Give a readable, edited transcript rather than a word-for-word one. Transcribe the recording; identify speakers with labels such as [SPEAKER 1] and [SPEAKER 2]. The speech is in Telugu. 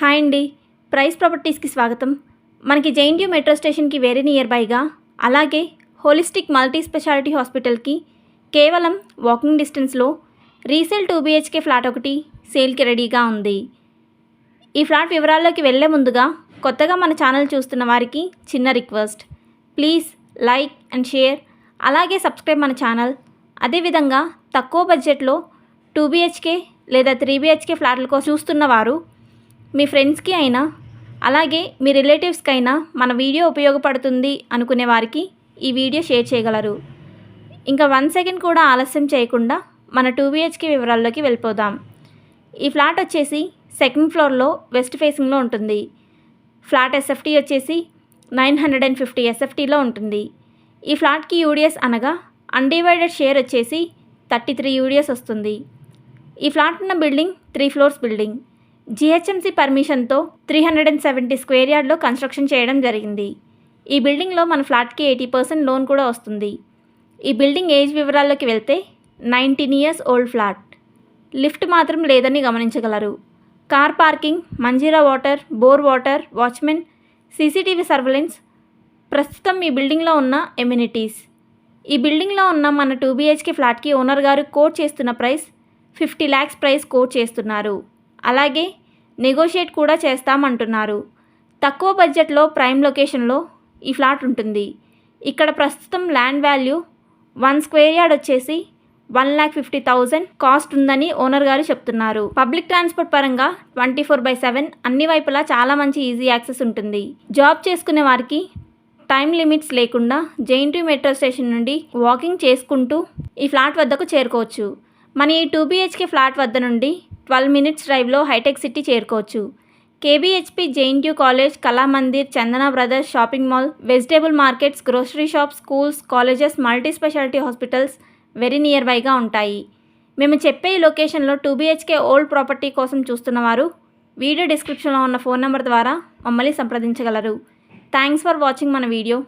[SPEAKER 1] హాయ్ అండి, ప్రైస్ ప్రాపర్టీస్కి స్వాగతం. మనకి జేఎన్టీయూ మెట్రో స్టేషన్కి వెరీ నియర్ బైగా, అలాగే హోలిస్టిక్ మల్టీ స్పెషాలిటీ హాస్పిటల్కి కేవలం వాకింగ్ డిస్టెన్స్లో రీసేల్ 2 BHK ఫ్లాట్ ఒకటి సేల్కి రెడీగా ఉంది. ఈ ఫ్లాట్ వివరాల్లోకి వెళ్ళే ముందుగా కొత్తగా మన ఛానల్ చూస్తున్న వారికి చిన్న request, please like and share, అలాగే సబ్స్క్రైబ్ మన ఛానల్. అదేవిధంగా తక్కువ బడ్జెట్లో 2 BHK లేదా 3 BHK ఫ్లాట్ల కోసం చూస్తున్నవారు మీ ఫ్రెండ్స్కి అయినా అలాగే మీ రిలేటివ్స్కి అయినా మన వీడియో ఉపయోగపడుతుంది అనుకునే వారికి ఈ వీడియో షేర్ చేయగలరు. ఇంకా 1 సెకండ్ కూడా ఆలస్యం చేయకుండా మన 2 BHK వివరాల్లోకి వెళ్ళిపోదాం. ఈ ఫ్లాట్ వచ్చేసి సెకండ్ ఫ్లోర్లో వెస్ట్ ఫేసింగ్లో ఉంటుంది. ఫ్లాట్ SFT వచ్చేసి 950 SFTలో ఉంటుంది. ఈ ఫ్లాట్కి యూడిఎస్ అనగా అన్డివైడెడ్ షేర్ వచ్చేసి 33 యూడిఎస్ వస్తుంది. ఈ ఫ్లాట్ ఉన్న building 3 floors building. GHMC పర్మిషన్తో 370 square యార్డ్లో కన్స్ట్రక్షన్ చేయడం జరిగింది. ఈ బిల్డింగ్లో మన ఫ్లాట్కి 80% లోన్ కూడా వస్తుంది. ఈ బిల్డింగ్ ఏజ్ వివరాల్లోకి వెళ్తే 19 ఇయర్స్ ఓల్డ్ ఫ్లాట్. లిఫ్ట్ మాత్రం లేదని గమనించగలరు. Car parking, Manjira water, bore water, watchmen, CCTV surveillance ప్రస్తుతం ఈ బిల్డింగ్లో ఉన్న ఎమ్యూనిటీస్. ఈ బిల్డింగ్లో ఉన్న మన 2 BHK ఫ్లాట్కి ఓనర్ గారు కోట్ చేస్తున్న ప్రైస్ 50 lakhs ప్రైస్ కోట్ చేస్తున్నారు. అలాగే నెగోషియేట్ కూడా చేస్తామంటున్నారు. తక్కువ బడ్జెట్లో ప్రైమ్ లొకేషన్లో ఈ ఫ్లాట్ ఉంటుంది. ఇక్కడ ప్రస్తుతం ల్యాండ్ వాల్యూ 1 స్క్వేర్ యార్డ్ వచ్చేసి 1,50,000 కాస్ట్ ఉందని ఓనర్ గారు చెప్తున్నారు. పబ్లిక్ ట్రాన్స్పోర్ట్ పరంగా 24/7 అన్ని వైపులా చాలా మంచి ఈజీ యాక్సెస్ ఉంటుంది. జాబ్ చేసుకునే వారికి టైం లిమిట్స్ లేకుండా జేఎన్టీయూ మెట్రో స్టేషన్ నుండి వాకింగ్ చేసుకుంటూ ఈ ఫ్లాట్ వద్దకు చేరుకోవచ్చు. మన ఈ 2 BHK ఫ్లాట్ వద్ద నుండి 12 minutes డ్రైవ్లో హైటెక్ సిటీ చేరుకోవచ్చు. KBHP, JNTU college, Kalamandir, Chandana Brothers, shopping mall, vegetable markets, grocery shops, schools, colleges, multi speciality hospitals very near బైగా ఉంటాయి. మేము చెప్పే ఈ లొకేషన్లో 2 BHK ఓల్డ్ ప్రాపర్టీ కోసం చూస్తున్నవారు వీడియో డిస్క్రిప్షన్లో ఉన్న ఫోన్ నెంబర్ ద్వారా మమ్మల్ని సంప్రదించగలరు. థ్యాంక్స్ ఫర్ వాచింగ్ మన వీడియో.